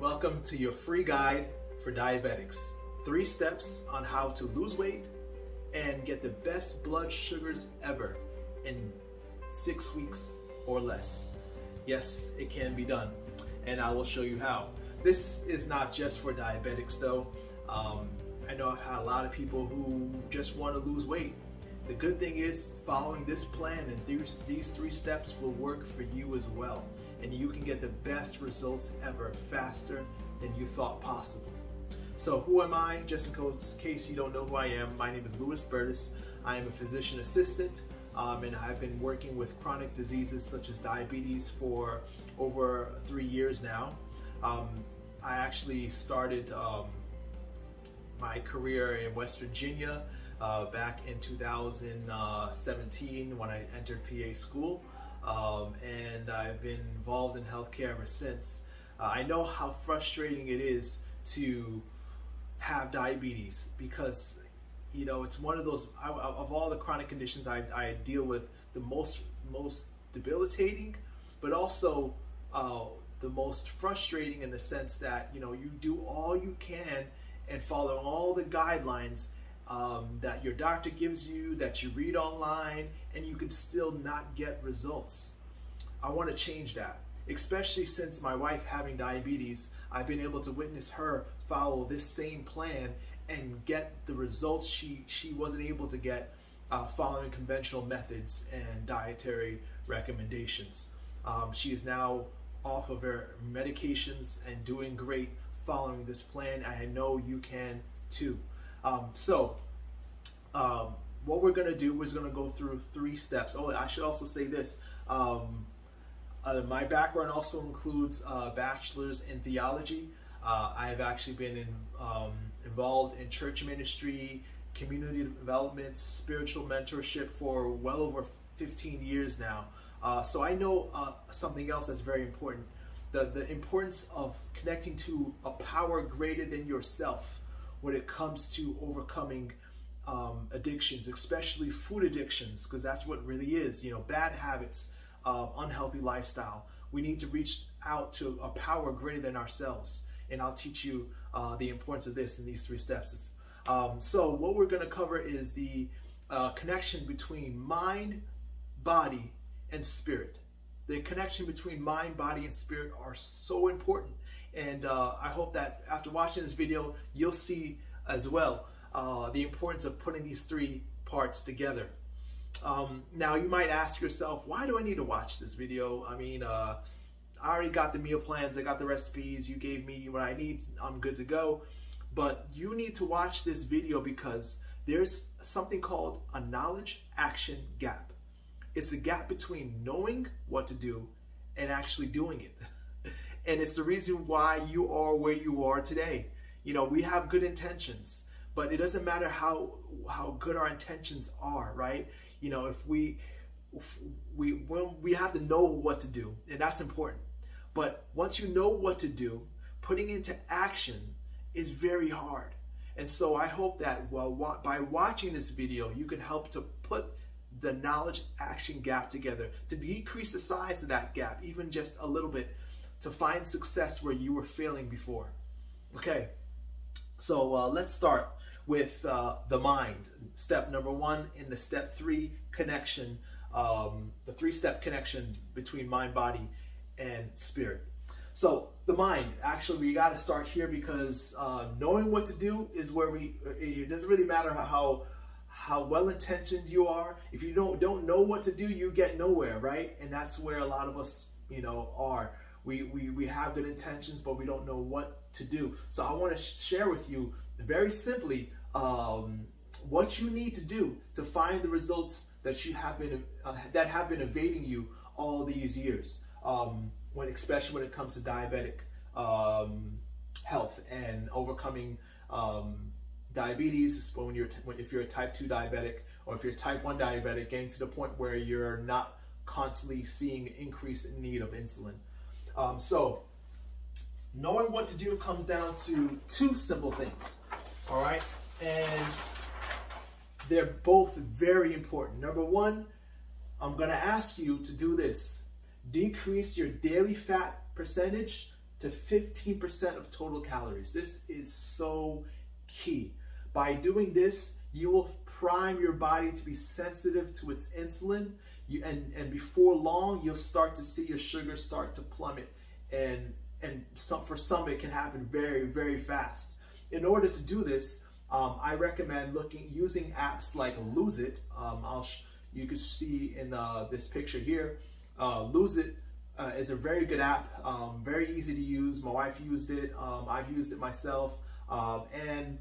Welcome to your free guide for diabetics. 3 steps on how to lose weight and get the best blood sugars ever in 6 weeks or less. Yes, it can be done, and I will show you how. This is not just for diabetics though. I know I've had a lot of people who just want to lose weight. The good thing is following this plan and these 3 steps will work for you as well. And you can get the best results ever faster than you thought possible. So who am I? Just in case you don't know who I am, my name is Lewis Bertus. I am a physician assistant and I've been working with chronic diseases such as diabetes for over 3 years now. I actually started my career in West Virginia back in 2017 when I entered PA school. And I've been involved in healthcare ever since. I know how frustrating it is to have diabetes because, you know, it's one of those, of all the chronic conditions I deal with, the most debilitating, but also the most frustrating in the sense that, you know, you do all you can and follow all the guidelines that your doctor gives you, that you read online, and you can still not get results. I want to change that, especially since my wife having diabetes. I've been able to witness her follow this same plan and get the results she wasn't able to get following conventional methods and dietary recommendations. She is now off of her medications and doing great following this plan. I know you can too. What we're going to do is going to go through 3 steps. Oh, I should also say this. My background also includes a bachelor's in theology. I have actually been involved in church ministry, community development, spiritual mentorship for well over 15 years now. So I know something else that's very important. The importance of connecting to a power greater than yourself when it comes to overcoming addictions, especially food addictions, because that's what it really is, you know, bad habits, unhealthy lifestyle. We need to reach out to a power greater than ourselves, and I'll teach you the importance of this in these 3 steps. So what we're going to cover is the connection between mind, body, and spirit. The connection between mind, body, and spirit are so important, and I hope that after watching this video you'll see as well the importance of putting these 3 parts together. Now you might ask yourself, why do I need to watch this video? I mean, I already got the meal plans, I got the recipes, you gave me what I need, I'm good to go. But you need to watch this video because there's something called a knowledge action gap. It's the gap between knowing what to do and actually doing it. And it's the reason why you are where you are today. You know, we have good intentions, but it doesn't matter how good our intentions are, right? You know, if we have to know what to do, and that's important. But once you know what to do, putting into action is very hard. And so I hope that by watching this video, you can help to put the knowledge action gap together, to decrease the size of that gap, even just a little bit, to find success where you were failing before. Okay, so let's start with the mind. Step number 1 in the step 3 connection, the 3-step connection between mind, body, and spirit. So the mind, actually we got to start here because knowing what to do is where it doesn't really matter how well-intentioned you are. If you don't know what to do, you get nowhere, right? And that's where a lot of us, you know, are. We have good intentions, but we don't know what to do. So I want to share with you very simply what you need to do to find the results that you have been that have been evading you all these years. Especially when it comes to diabetic health and overcoming diabetes, if you're a type 2 diabetic, or if you're type 1 diabetic, getting to the point where you're not constantly seeing an increase in need of insulin. So knowing what to do comes down to 2 simple things, all right? And they're both very important. Number 1, I'm gonna ask you to do this. Decrease your daily fat percentage to 15% of total calories. This is so key. By doing this, you will prime your body to be sensitive to its insulin. And before long, you'll start to see your sugar start to plummet. And for some, it can happen very, very fast. In order to do this, I recommend using apps like Lose It. You can see in this picture here, Lose It is a very good app, very easy to use. My wife used it. I've used it myself. You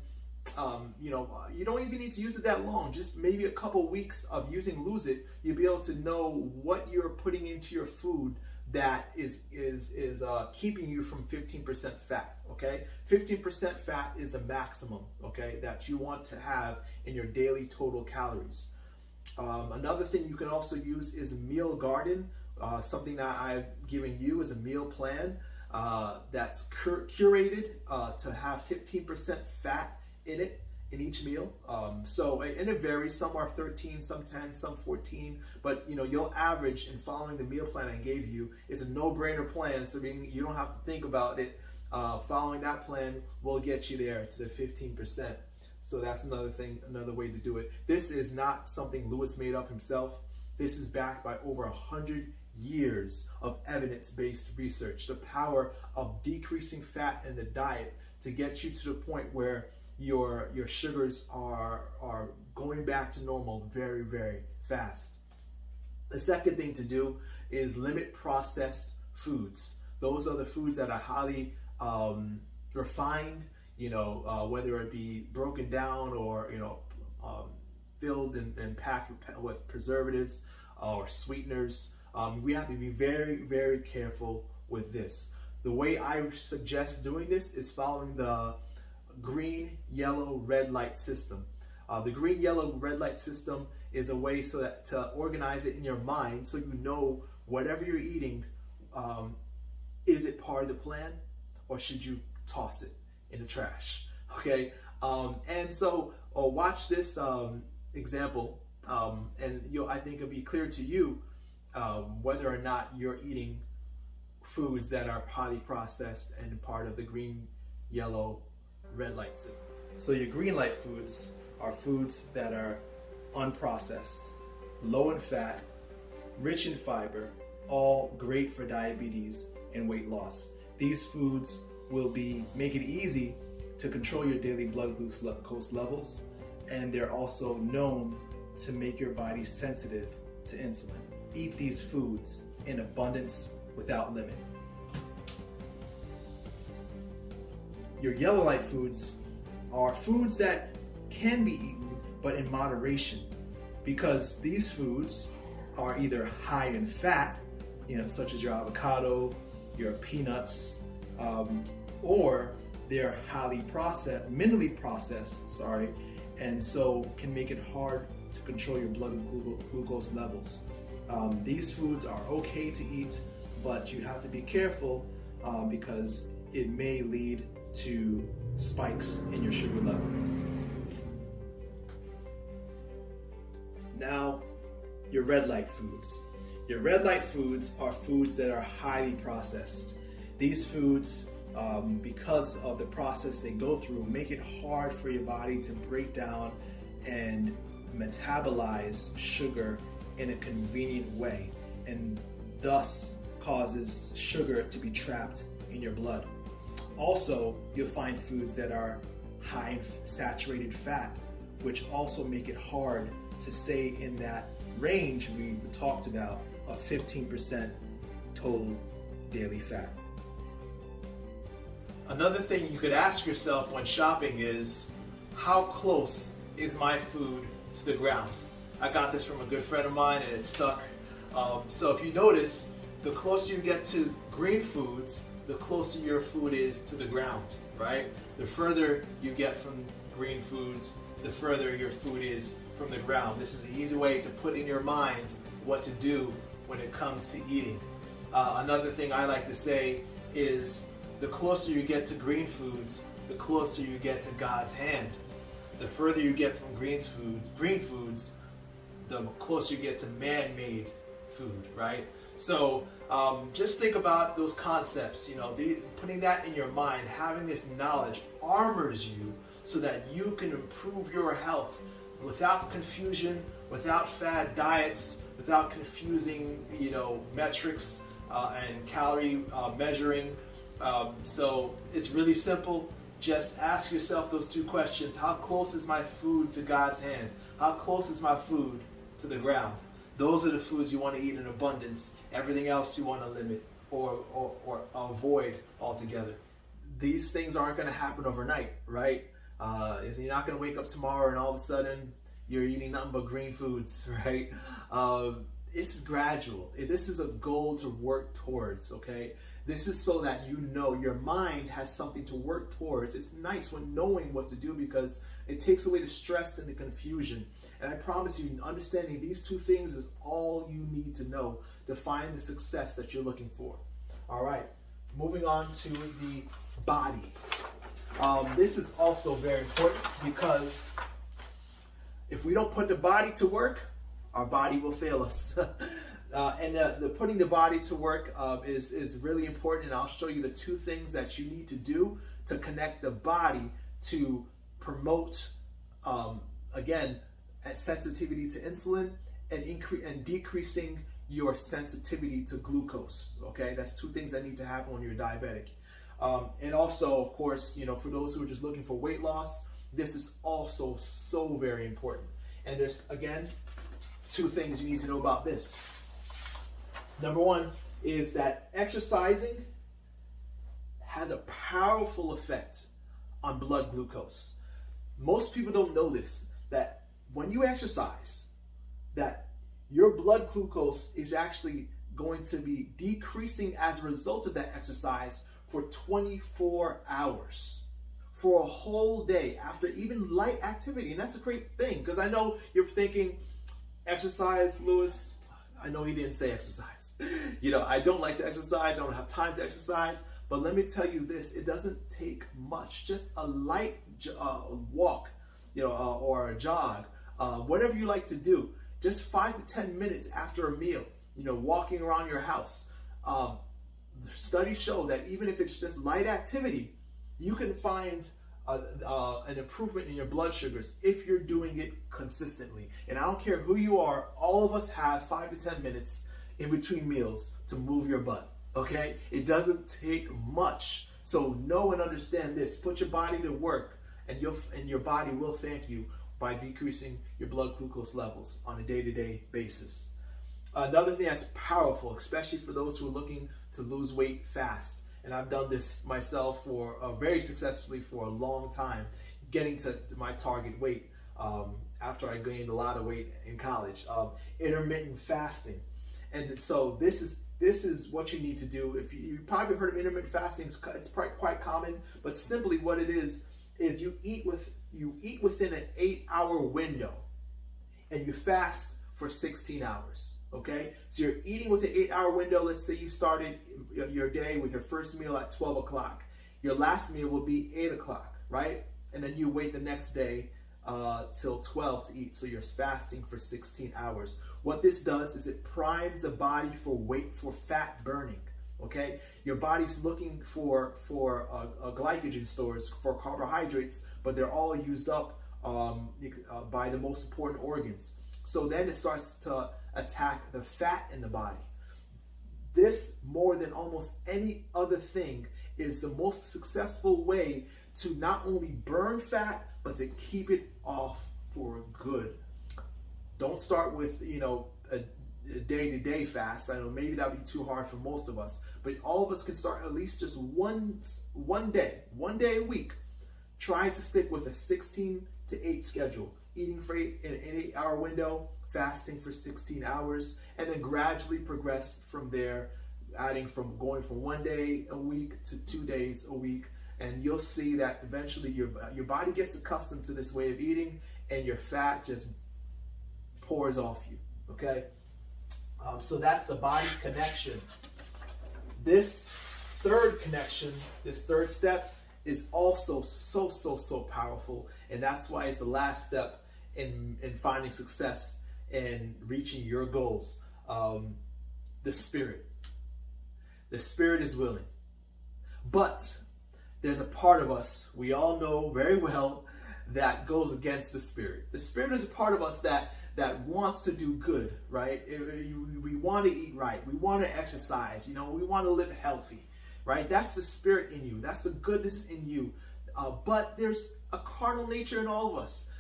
don't even need to use it that long. Just maybe a couple weeks of using Lose It, you'll be able to know what you're putting into your food that is keeping you from 15% fat. Okay, 15% fat is the maximum. Okay, that you want to have in your daily total calories. Another thing you can also use is Meal Garden. Something that I'm giving you is a meal plan that's curated to have 15% fat in it in each meal. And it varies. Some are 13, some 10, some 14. But you'll average in following the meal plan I gave you. It's a no-brainer plan, so you don't have to think about it. Following that plan will get you there to the 15%. So that's another way to do it. This is not something Lewis made up himself. This is backed by over 100 years of evidence-based research. The power of decreasing fat in the diet to get you to the point where your sugars are going back to normal very, very fast. The second thing to do is limit processed foods. Those are the foods that are highly refined, whether it be broken down or filled and packed with preservatives or sweeteners. We have to be very, very careful with this. The way I suggest doing this is following the green, yellow, red light system. The green, yellow, red light system is a way to organize it in your mind so you know whatever you're eating, is it part of the plan or should you toss it in the trash? Okay, and so watch this example, and I think it'll be clear to you whether or not you're eating foods that are highly processed and part of the green, yellow, red light system. So your green light foods are foods that are unprocessed, low in fat, rich in fiber, all great for diabetes and weight loss. These foods will make it easy to control your daily blood glucose levels, and they're also known to make your body sensitive to insulin. Eat these foods in abundance without limit. Your yellow light foods are foods that can be eaten, but in moderation, because these foods are either high in fat, such as your avocado, your peanuts, or they're highly processed, minimally processed, and so can make it hard to control your blood glucose levels. These foods are okay to eat, but you have to be careful because it may lead to spikes in your sugar level. Now, your red light foods. Your red light foods are foods that are highly processed. These foods, because of the process they go through, make it hard for your body to break down and metabolize sugar in a convenient way, and thus causes sugar to be trapped in your blood. Also, you'll find foods that are high in saturated fat, which also make it hard to stay in that range we talked about of 15% total daily fat. Another thing you could ask yourself when shopping is, how close is my food to the ground? I got this from a good friend of mine and it stuck. So if you notice, the closer you get to green foods, the closer your food is to the ground, right? The further you get from green foods, the further your food is from the ground. This is an easy way to put in your mind what to do when it comes to eating. Another thing I like to say is, the closer you get to green foods, the closer you get to God's hand. The further you get from green foods, the closer you get to man-made food, right? So just think about those concepts, putting that in your mind, having this knowledge armors you so that you can improve your health without confusion, without fad diets, without confusing, metrics and calorie measuring. So it's really simple. Just ask yourself those two questions. How close is my food to God's hand? How close is my food to the ground? Those are the foods you want to eat in abundance. Everything else you want to limit or avoid altogether. These things aren't going to happen overnight, right? You're not going to wake up tomorrow and all of a sudden you're eating nothing but green foods, right? This is gradual. This is a goal to work towards, okay? This is so that your mind has something to work towards. It's nice when knowing what to do because it takes away the stress and the confusion. And I promise you, understanding these two things is all you need to know to find the success that you're looking for. All right, moving on to the body. This is also very important because if we don't put the body to work, our body will fail us. And the putting the body to work is really important, and I'll show you the two things that you need to do to connect the body to promote, again, sensitivity to insulin and decreasing your sensitivity to glucose. Okay, that's two things that need to happen when you're diabetic. And also, of course, for those who are just looking for weight loss, this is also so very important. And there's, again, two things you need to know about this. Number one is that exercising has a powerful effect on blood glucose. Most people don't know this, that when you exercise, that your blood glucose is actually going to be decreasing as a result of that exercise for 24 hours, for a whole day after even light activity. And that's a great thing, because I know you're thinking, exercise, Lewis? I know he didn't say exercise. I don't like to exercise. I don't have time to exercise. But let me tell you this, it doesn't take much. Just a light walk, or a jog, whatever you like to do. Just 5 to 10 minutes after a meal, walking around your house. Studies show that even if it's just light activity, you can find an improvement in your blood sugars if you're doing it consistently. And I don't care who you are, all of us have 5 to 10 minutes in between meals to move your butt, okay? It doesn't take much. So know and understand this. Put your body to work, and your body will thank you by decreasing your blood glucose levels on a day-to-day basis. Another thing that's powerful, especially for those who are looking to lose weight fast, and I've done this myself very successfully for a long time, getting to my target weight after I gained a lot of weight in college. Intermittent fasting, and so this is what you need to do. If you probably heard of intermittent fasting, it's quite common, but simply what it is you eat within an 8-hour window, and you fast for 16 hours. Okay, so you're eating with an 8-hour window. Let's say you started your day with your first meal at 12 o'clock. Your last meal will be 8 o'clock, right? And then you wait the next day till 12 to eat. So you're fasting for 16 hours. What this does is it primes the body for fat burning. Okay, your body's looking for glycogen stores, for carbohydrates, but they're all used up by the most important organs. So then it starts to attack the fat in the body. This, more than almost any other thing, is the most successful way to not only burn fat, but to keep it off for good. Don't start with, a day-to-day fast. I know maybe that'd be too hard for most of us, but all of us can start at least just one day a week. Try to stick with a 16 to 8 schedule, eating for in an 8-hour window, fasting for 16 hours, and then gradually progress from there, going from 1 day a week to 2 days a week. And you'll see that eventually your body gets accustomed to this way of eating, and your fat just pours off you, okay? So that's the body connection. This third connection, this third step, is also so powerful, and that's why it's the last step in finding success and reaching your goals. the spirit. The spirit is willing. But there's a part of us, we all know very well, that goes against the spirit. The spirit is a part of us that wants to do good, right? We want to eat right. We want to exercise. We want to live healthy, right? That's the spirit in you. That's the goodness in you. But there's a carnal nature in all of us.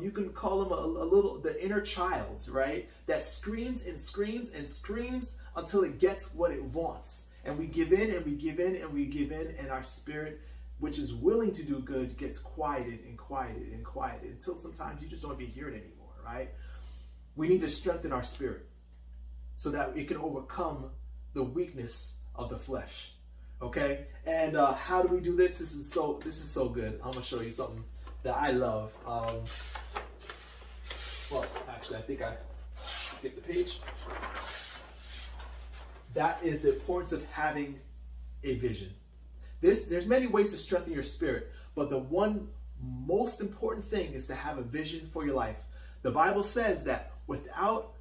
You can call them a little, the inner child, right? That screams and screams and screams until it gets what it wants. And we give in and we give in and we give in, and our spirit, which is willing to do good, gets quieted and quieted and quieted until sometimes you just don't even hear it anymore, right? We need to strengthen our spirit so that it can overcome the weakness of the flesh. Okay? And how do we do this? This is so good. I'm gonna show you something that I love. Well, actually, I think I skipped the page. That is the importance of having a vision. There's many ways to strengthen your spirit, but the one most important thing is to have a vision for your life. The Bible says that without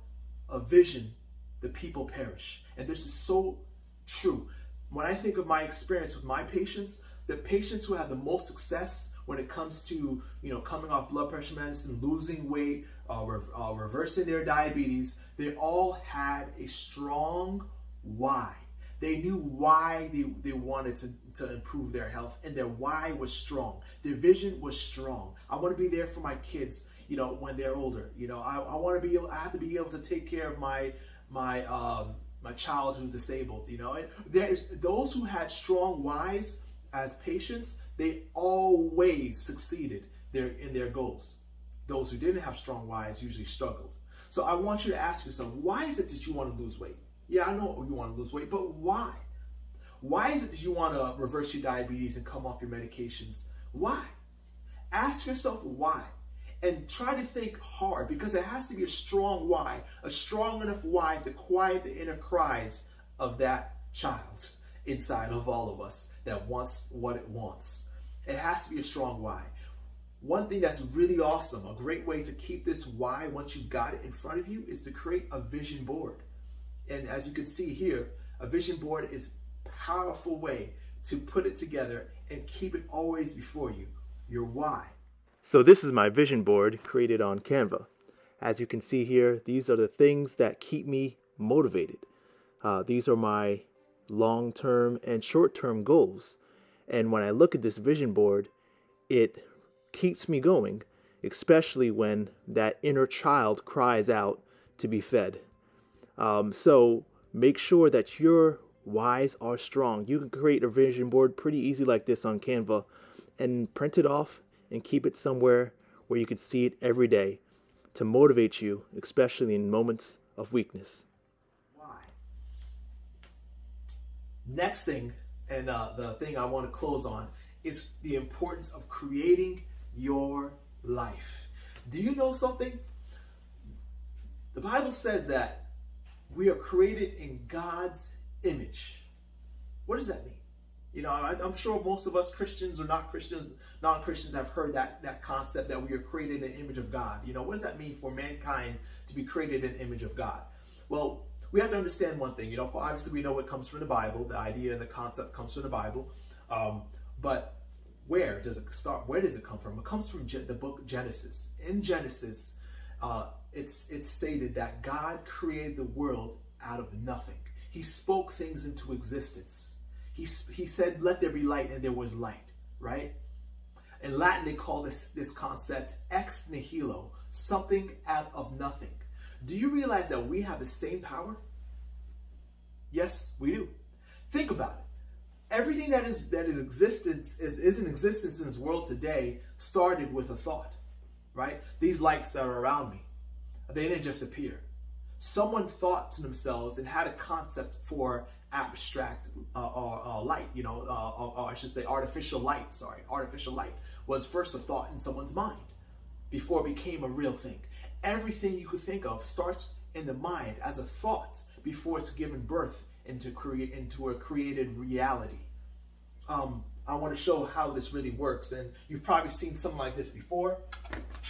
a vision, the people perish. And this is so true. When I think of my experience with my patients, the patients who have the most success when it comes to, coming off blood pressure medicine, losing weight, reversing their diabetes, they all had a strong why. They knew why they wanted to improve their health, and their why was strong. Their vision was strong. I want to be there for my kids, when they're older. I want to be able, I have to be able to take care of my child who's disabled. And there's those who had strong whys as patients, they always succeeded in their goals. Those who didn't have strong whys usually struggled. So I want you to ask yourself, why is it that you want to lose weight? Yeah, I know you want to lose weight, but why? Why is it that you want to reverse your diabetes and come off your medications? Why? Ask yourself why, and try to think hard, because it has to be a strong why, a strong enough why to quiet the inner cries of that child inside of all of us that wants what it wants. It has to be a strong why. One thing that's really awesome, a great way to keep this why once you've got it in front of you, is to create a vision board. And as you can see here, a vision board is a powerful way to put it together and keep it always before you, your why. So this is my vision board created on Canva. As you can see here, these are the things that keep me motivated. These are my long-term and short-term goals. And when I look at this vision board, it keeps me going, especially when that inner child cries out to be fed. So make sure that your whys are strong. You can create a vision board pretty easy like this on Canva and print it off and keep it somewhere where you can see it every day to motivate you, especially in moments of weakness. Why? Next thing, and the thing I want to close on, is the importance of creating your life. Do you know something? The Bible says that we are created in God's image. What does that mean? I'm sure most of us Christians or non-Christians have heard that concept that we are created in the image of God. What does that mean for mankind to be created in the image of God? Well, we have to understand one thing. Obviously we know it comes from the Bible. The idea and the concept comes from the Bible. But where does it start? Where does it come from? It comes from the book Genesis. In Genesis, it's stated that God created the world out of nothing. He spoke things into existence. He said, "Let there be light," and there was light, right? In Latin, they call this concept ex nihilo, something out of nothing. Do you realize that we have the same power? Yes, we do. Think about it. Everything that is in existence in this world today started with a thought, right? These lights that are around me, they didn't just appear. Someone thought to themselves and had a concept for abstract light, or I should say artificial light. Artificial light was first a thought in someone's mind before it became a real thing. Everything you could think of starts in the mind as a thought before it's given birth into a created reality. I want to show how this really works, and you've probably seen something like this before,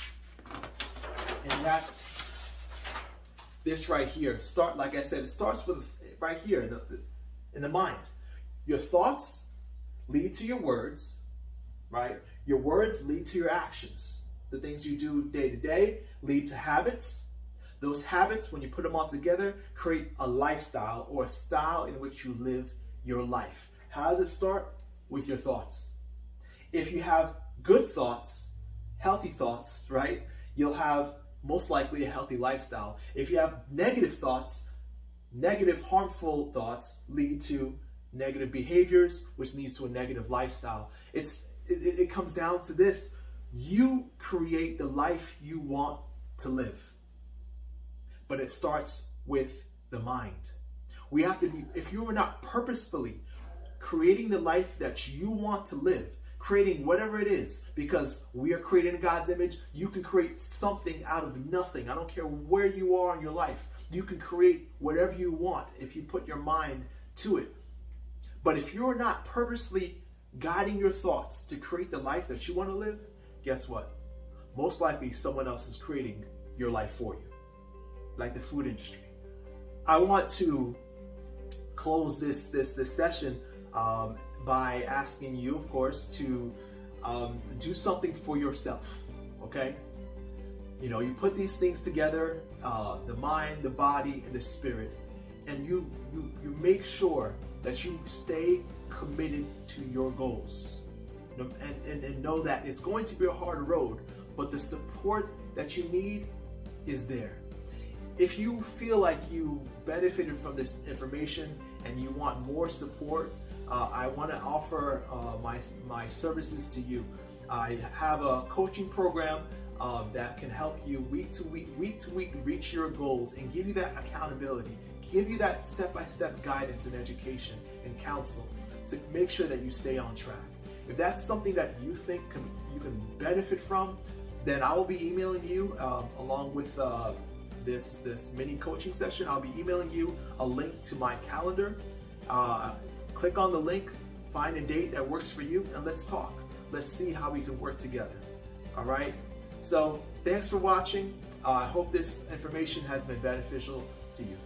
and that's this right here, like I said, it starts with right here in the mind. Your thoughts lead to your words, right? Your words lead to your actions. The things you do day to day lead to habits. Those habits, when you put them all together, create a lifestyle or a style in which you live your life. How does it start? With your thoughts. If you have good thoughts, healthy thoughts, right, you'll have most likely a healthy lifestyle. If you have negative thoughts, negative harmful thoughts lead to negative behaviors, which leads to a negative lifestyle. It comes down to this. You create the life you want to live. But it starts with the mind. We have to be, if you are not purposefully creating the life that you want to live, creating whatever it is, because we are created in God's image, you can create something out of nothing. I don't care where you are in your life. You can create whatever you want if you put your mind to it. But if you're not purposely guiding your thoughts to create the life that you want to live, guess what? Most likely someone else is creating your life for you, like the food industry. I want to close this session by asking you, of course, to do something for yourself, okay? You know, you put these things together, the mind, the body, and the spirit, and you make sure that you stay committed to your goals. And know that it's going to be a hard road, but the support that you need is there. If you feel like you benefited from this information and you want more support, I want to offer my services to you. I have a coaching program that can help you week to week reach your goals and give you that accountability, give you that step-by-step guidance and education and counsel to make sure that you stay on track. If that's something that you think you can benefit from, then I will be emailing you along with this mini coaching session. I'll be emailing you a link to my calendar. Click on the link, find a date that works for you, and let's talk. Let's see how we can work together. All right? So thanks for watching. I hope this information has been beneficial to you.